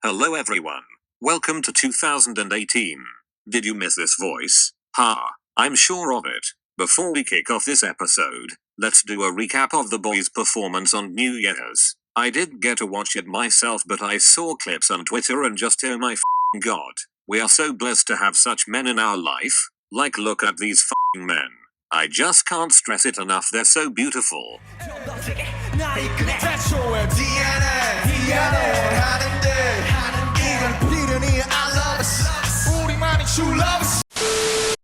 Hello everyone. Welcome to 2018. Did you miss this voice? I'm sure of it. Before we kick off this episode, let's do a recap of the boys' performance on New Year's. I did get to watch it myself, but I saw clips on Twitter and just oh my f***ing god. We are so blessed to have such men in our life. Like, look at these f***ing men. I just can't stress it enough, they're so beautiful.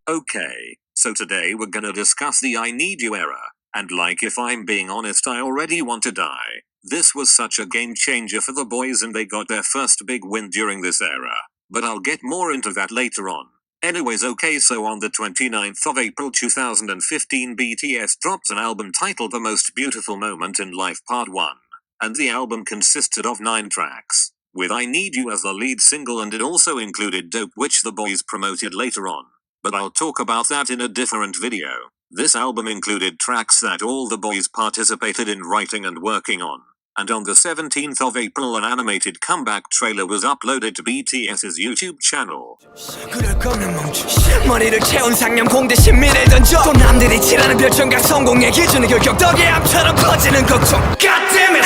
Okay, so today we're gonna discuss the I Need You era, and like, if I'm being honest, I already want to die. This was such a game changer for the boys and they got their first big win during this era, but I'll get more into that later on. Anyways, okay, so on the 29th of April 2015, BTS dropped an album titled The Most Beautiful Moment in Life Part 1, and the album consisted of 9 tracks, with I Need You as the lead single, and it also included Dope, which the boys promoted later on, but I'll talk about that in a different video. This album included tracks that all the boys participated in writing and working on. And on the 17th of April, an animated comeback trailer was uploaded to BTS's YouTube channel. 머리를 채운 상념 공대 신미를 던져 또 남들이 칠하는 별점과 성공의 기준은 결격 덕에 암처럼 퍼지는 걱정 God damn it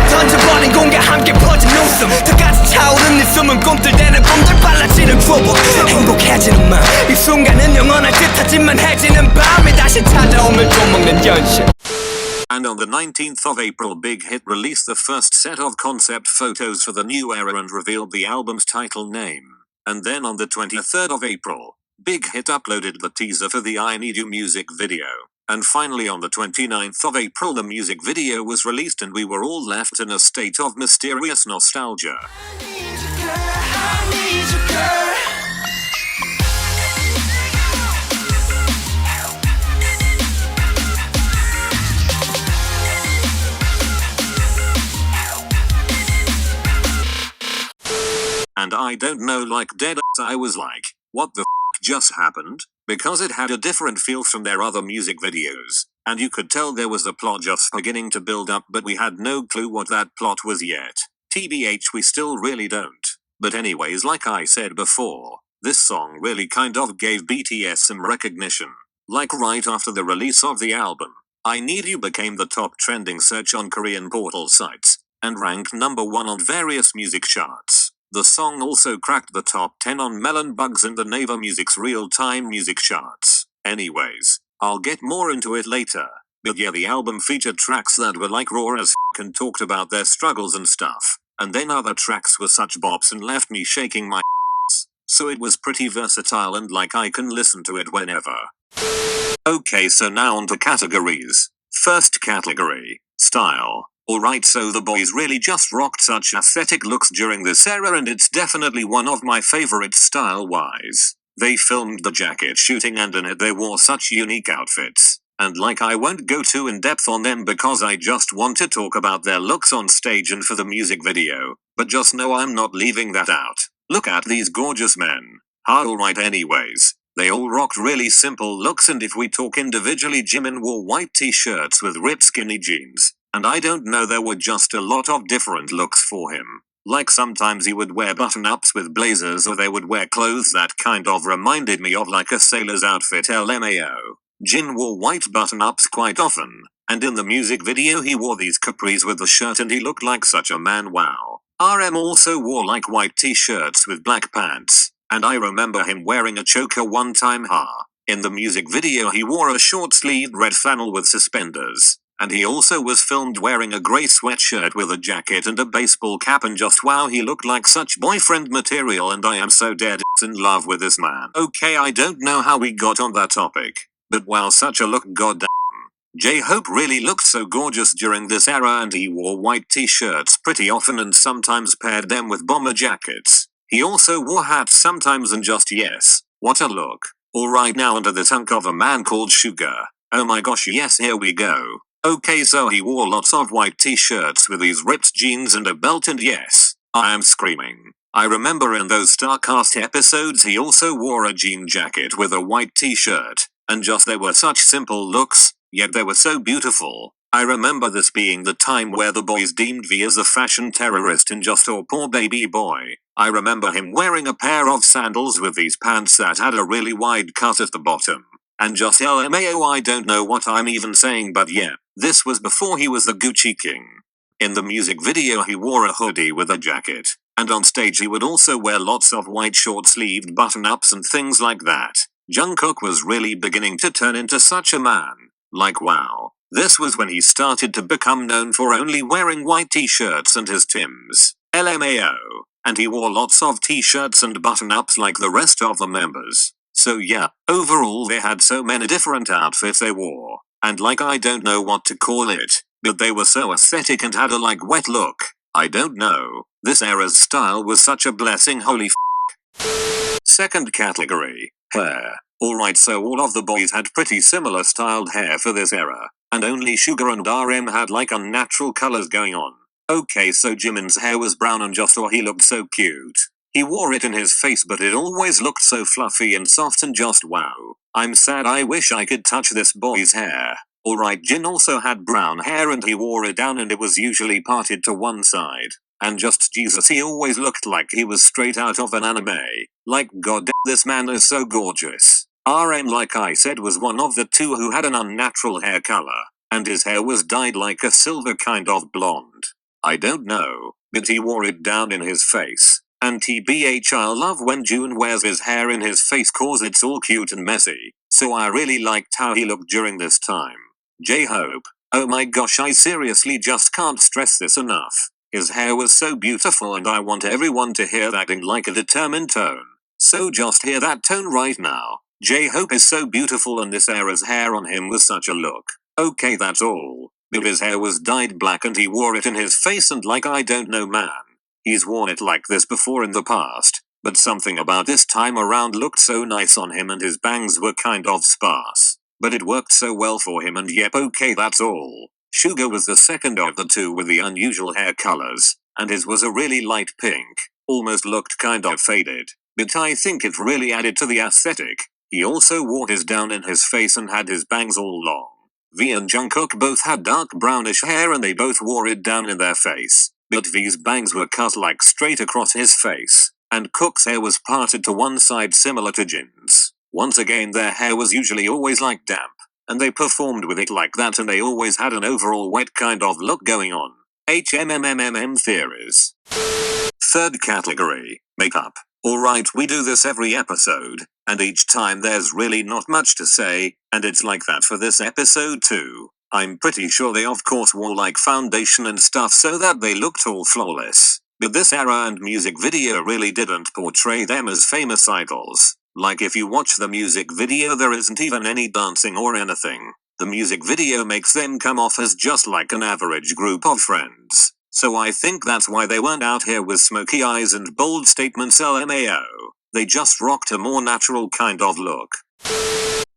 던져버린 공과 함께 퍼진 웃음 더 차오른 네 숨은 꿈틀대는 꿈들 빨라지는 초복 행복해지는 마음 이 순간은 영원할 듯하지만 해지는 밤에 다시 찾아오면 또 먹는 현실. And on the 19th of April, Big Hit released the first set of concept photos for the new era and revealed the album's title name. And then on the 23rd of April, Big Hit uploaded the teaser for the I Need You music video. And finally on the 29th of April, the music video was released and we were all left in a state of mysterious nostalgia. I need you, girl, I need you, girl. And I don't know, like dead ass, I was like, what the f*** just happened? Because it had a different feel from their other music videos, and you could tell there was a plot just beginning to build up, but we had no clue what that plot was yet. TBH, we still really don't. But anyways, like I said before, this song really kind of gave BTS some recognition. Like right after the release of the album, I Need You became the top trending search on Korean portal sites, and ranked number 1 on various music charts. The song also cracked the top 10 on Melon Bugs and the Naver Music's real-time music charts. Anyways, I'll get more into it later. But yeah, the album featured tracks that were like raw as f*** and talked about their struggles and stuff. And then other tracks were such bops and left me shaking my ass. So it was pretty versatile and like I can listen to it whenever. Okay, so now on to categories. First category, style. Alright, so the boys really just rocked such aesthetic looks during this era and it's definitely one of my favorites style-wise. They filmed the jacket shooting and in it they wore such unique outfits. And like, I won't go too in depth on them because I just want to talk about their looks on stage and for the music video, but just know I'm not leaving that out. Look at these gorgeous men. Alright, anyways, they all rocked really simple looks, and if we talk individually, Jimin wore white t-shirts with ripped skinny jeans. And I don't know, there were just a lot of different looks for him. Like sometimes he would wear button-ups with blazers, or they would wear clothes that kind of reminded me of like a sailor's outfit, lmao. Jin wore white button-ups quite often, and in the music video he wore these capris with the shirt and he looked like such a man, wow. RM also wore like white t-shirts with black pants, and I remember him wearing a choker one time. In the music video he wore a short-sleeved red flannel with suspenders. And he also was filmed wearing a grey sweatshirt with a jacket and a baseball cap, and just wow, he looked like such boyfriend material and I am so dead in love with this man. Okay, I don't know how we got on that topic, but wow, such a look, goddamn. J-Hope really looked so gorgeous during this era and he wore white t-shirts pretty often and sometimes paired them with bomber jackets. He also wore hats sometimes and just yes, what a look. Alright, now onto the tunk of a man called Suga. Oh my gosh, yes, here we go. Okay, so he wore lots of white t-shirts with these ripped jeans and a belt, and yes, I am screaming. I remember in those Outcast episodes he also wore a jean jacket with a white t-shirt, and just they were such simple looks, yet they were so beautiful. I remember this being the time where the boys deemed V as a fashion terrorist in Just a Poor Baby Boy. I remember him wearing a pair of sandals with these pants that had a really wide cut at the bottom. And just lmao, I don't know what I'm even saying, but yeah, this was before he was the Gucci King. In the music video he wore a hoodie with a jacket, and on stage he would also wear lots of white short-sleeved button-ups and things like that. Jungkook was really beginning to turn into such a man. Like wow. This was when he started to become known for only wearing white t-shirts and his Timbs. LMAO. And he wore lots of t-shirts and button-ups like the rest of the members. So yeah, overall they had so many different outfits they wore. And like I don't know what to call it, but they were so aesthetic and had a like wet look. I don't know. This era's style was such a blessing, holy f***. Second category, hair. Alright, so all of the boys had pretty similar styled hair for this era, and only Suga and RM had like unnatural colors going on. Okay, so Jimin's hair was brown and just he looked so cute. He wore it in his face but it always looked so fluffy and soft and just wow. I'm sad, I wish I could touch this boy's hair. Alright, Jin also had brown hair and he wore it down and it was usually parted to one side. And just Jesus, he always looked like he was straight out of an anime. Like god, this man is so gorgeous. RM, like I said, was one of the two who had an unnatural hair color, and his hair was dyed like a silver kind of blonde. I don't know, but he wore it down in his face. And TBH, I love when June wears his hair in his face cause it's all cute and messy, so I really liked how he looked during this time. J-Hope, oh my gosh, I seriously just can't stress this enough. His hair was so beautiful and I want everyone to hear that in like a determined tone. So just hear that tone right now. J-Hope is so beautiful and this era's hair on him was such a look. Okay, that's all. But his hair was dyed black and he wore it in his face and like I don't know man. He's worn it like this before in the past, but something about this time around looked so nice on him and his bangs were kind of sparse. But it worked so well for him and yep, okay, that's all. Suga was the second of the two with the unusual hair colors, and his was a really light pink, almost looked kind of faded, but I think it really added to the aesthetic. He also wore his down in his face and had his bangs all long. V and Jungkook both had dark brownish hair and they both wore it down in their face, but V's bangs were cut like straight across his face, and Cook's hair was parted to one side similar to Jin's. Once again, their hair was usually always like damp, and they performed with it like that and they always had an overall wet kind of look going on. HMMMMM theories. Third category, makeup. Alright, we do this every episode, and each time there's really not much to say, and it's like that for this episode too. I'm pretty sure they of course wore like foundation and stuff so that they looked all flawless. But this era and music video really didn't portray them as famous idols. Like if you watch the music video there isn't even any dancing or anything. The music video makes them come off as just like an average group of friends. So I think that's why they weren't out here with smoky eyes and bold statements LMAO. They just rocked a more natural kind of look.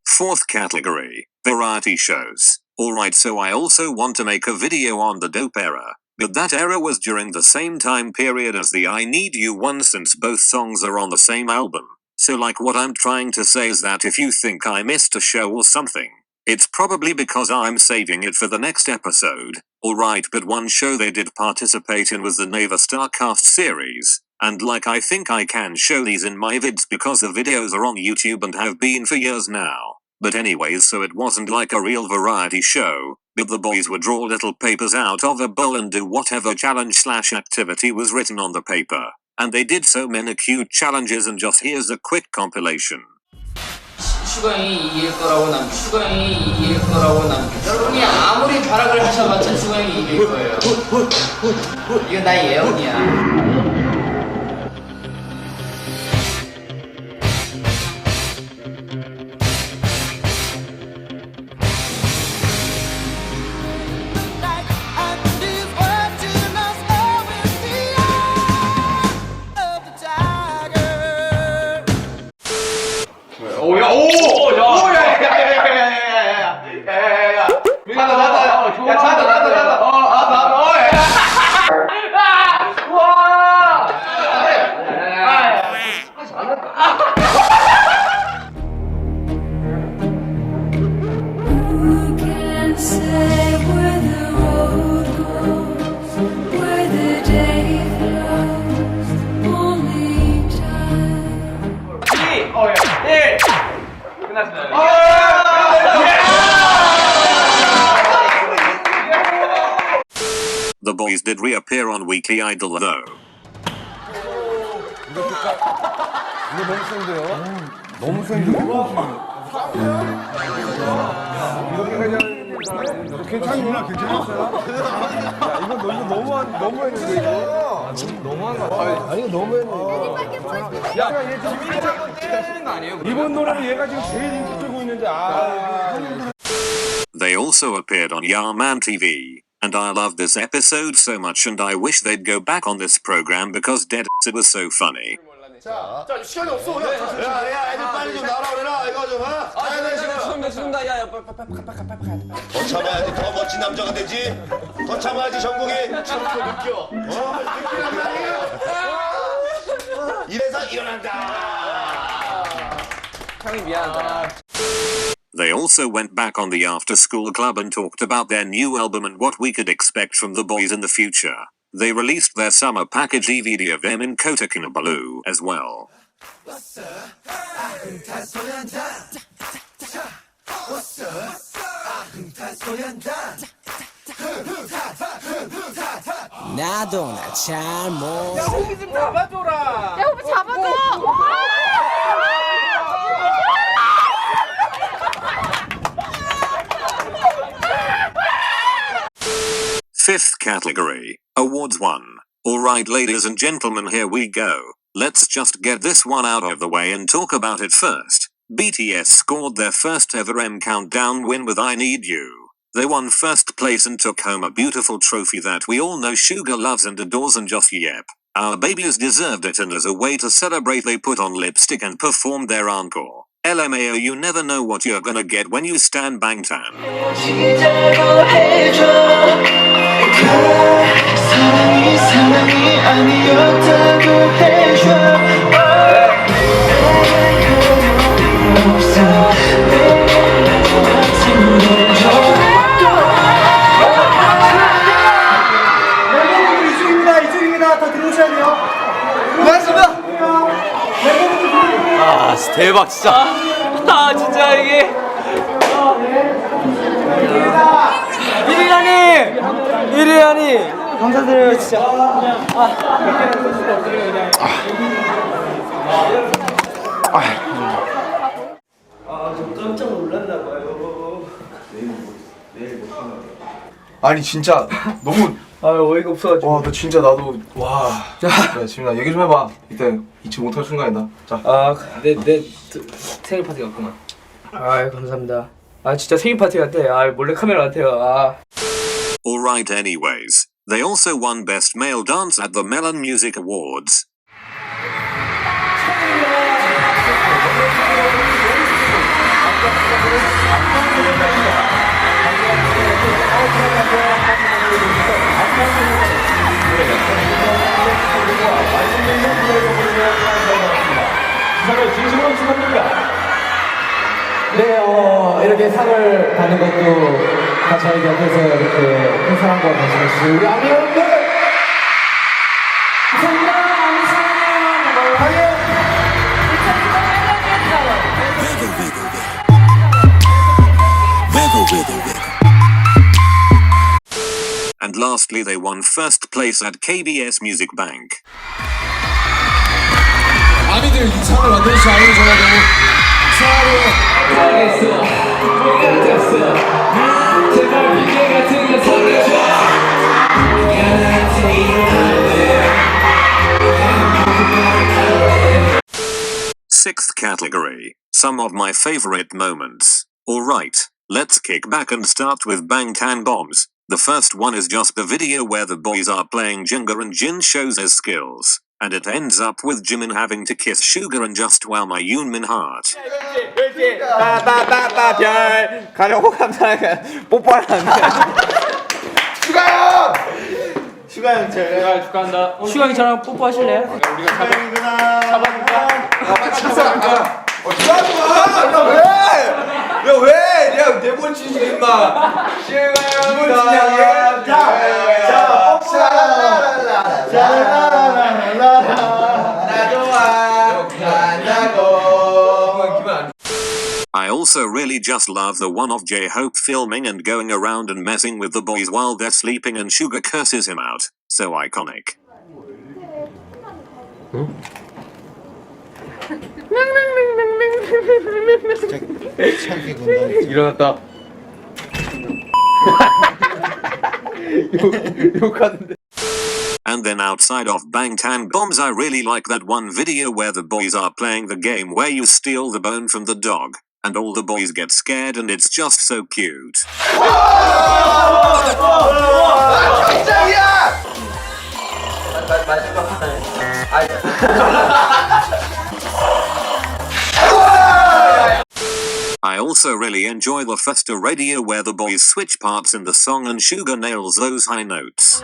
Fourth category, variety shows. Alright, so I also want to make a video on the dope era, but that era was during the same time period as the I Need You one since both songs are on the same album. So like what I'm trying to say is that if you think I missed a show or something, it's probably because I'm saving it for the next episode. Alright, but one show they did participate in was the Neva Starcast series, and like I think I can show these in my vids because the videos are on YouTube and have been for years now. But anyways, so it wasn't like a real variety show, but the boys would draw little papers out of a bowl and do whatever challenge/activity was written on the paper. And they did so many cute challenges and just here's a quick compilation. 슈가형이 이길 거라고 슈가형이 이길 거라고 여러분이 아무리 발악을 하셔봤자 슈가형이 이길 거예요. 이건 나의 예언이야. The boys did reappear on Weekly Idol though. 이거 너무 센데요? 너무 센데요? 괜찮냐? 괜찮았어요? 야, 이거 너무했는데 이거? 너무한 거 같아. 아니 이거 너무했네. 야, 얘 지금 거 아니에요? 이번 노래는 얘가 지금 제일 인기 끌고 있는데 They also appeared on Man TV. And I love this episode so much and I wish they'd go back on this program because it was so funny. 자, 시간이 없어. 야, 애들 빨리 좀 날아오래라. 이거 좀, 죄송합니다. 야, 더 참아야지. 더 멋진 남자가 되지. 더 참아야지, 정국이. 저렇게 느껴. 느끼란 말이야. 이래서 일어난다. 형이 미안하다. They also went back on the after school club and talked about their new album and what we could expect from the boys in the future. They released their summer package DVD of them in Kota Kinabalu as well. 나도 나 잘못. 야, 호비 좀 잡아줘라. 야, 호비 잡아줘. Fifth category, Awards 1. Alright ladies and gentlemen, here we go. Let's just get this one out of the way and talk about it first. BTS scored their first ever M Countdown win with I Need You. They won first place and took home a beautiful trophy that we all know Suga loves and adores, and just yep, our babies deserved it, and as a way to celebrate they put on lipstick and performed their encore. LMAO, you never know what you're gonna get when you stand Bangtan. 이쪽입니다. 다 들어오셔야 돼요. 고맙습니다. 아, 대박 진짜. 아, 진짜 이게. 이리라니. 감사드려요 진짜. 좀 깜짝 놀랐나 봐요. 내일 못 하나. 아니 진짜 너무 어이가 없어가지고. 와 너 진짜 나도 와. 야 지민아 얘기 좀 해봐. 이때 잊지 못할 순간이다. 자. 내 생일 파티 같구만. 감사합니다. 진짜 생일 파티 같아. 몰래 카메라 같아요. Alright, anyways. They also won Best Male Dance at the Melon Music Awards. 네, 이렇게 상을 받는 것도 다 저희 곁에서 이렇게 행사한 거 보시는 우리 아미 여러분들! And lastly, they won first place at KBS Music Bank. 아미들 이 상을 만들지 않은 저가 너무 사랑해. 제발 비계 같은 거 살려줘. Sixth category, some of my favorite moments. Alright, let's kick back and start with Bangtan Bombs. The first one is just the video where the boys are playing Jenga and Jin shows his skills. And it ends up with Jimin having to kiss Suga and just wow my Yoonmin heart. 별 가려고 감사하게 뽀뽀하는데. 슈가형 제가 축하한다. 슈가형 저랑 뽀뽀하실래요? 우리가 잡아줄까? 야왜 내번 치지 임마. I also really just love the one of J-Hope filming and going around and messing with the boys while they're sleeping and Suga curses him out. So iconic. 일어났다. 욕하는데. And then outside of Bangtan Bombs, I really like that one video where the boys are playing the game where you steal the bone from the dog, and all the boys get scared and it's just so cute. I also really enjoy the Festa radio where the boys switch parts in the song and Suga nails those high notes.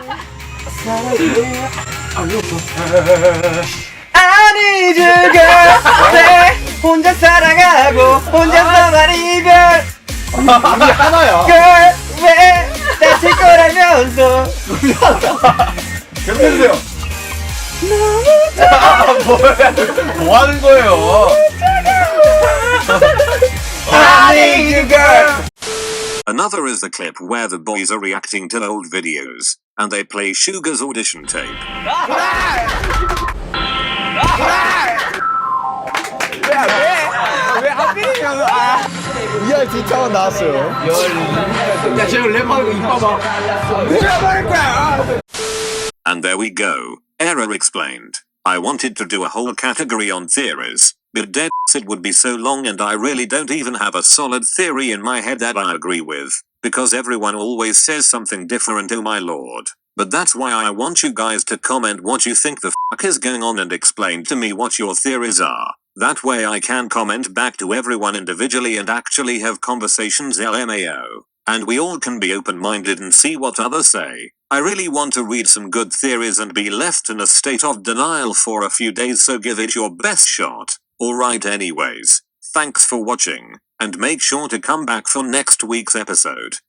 아니 즐겨 내 혼자 살아가고 혼자서만 이별 이게 하나야 girl 왜 다칠 거라면서 계속해주세요 뭐야 뭐 하는 거예요 아니 즐겨. Another is the clip where the boys are reacting to old videos, and they play Suga's audition tape. 왜 하필이면 ERT 차원 나왔어요. 야, 쟤 랩하는 거 이뻐봐. 랩할 거야. And there we go. Error explained. I wanted to do a whole category on theories, but dead it would be so long and I really don't even have a solid theory in my head that I agree with, because everyone always says something different, oh my lord. But that's why I want you guys to comment what you think the fuck is going on and explain to me what your theories are. That way I can comment back to everyone individually and actually have conversations lmao. And we all can be open-minded and see what others say. I really want to read some good theories and be left in a state of denial for a few days, so give it your best shot. Alright, anyways, thanks for watching, and make sure to come back for next week's episode.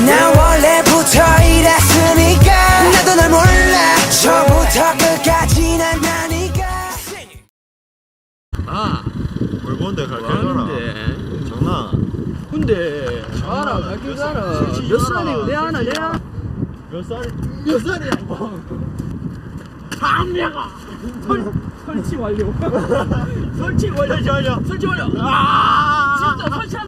나 원래부터 이랬으니까 나도 널 몰라 처음부터 끝까지 난 나니까 아, 뭘 뭔데 갈게 가라. 장난. 근데 알아, 갈길 가라. 몇 살이고 내 하나 내야? 몇 살이야 뭐. 담배가 설치 완료. 설치 완료. 설치 완료. 아, 진짜 설치한.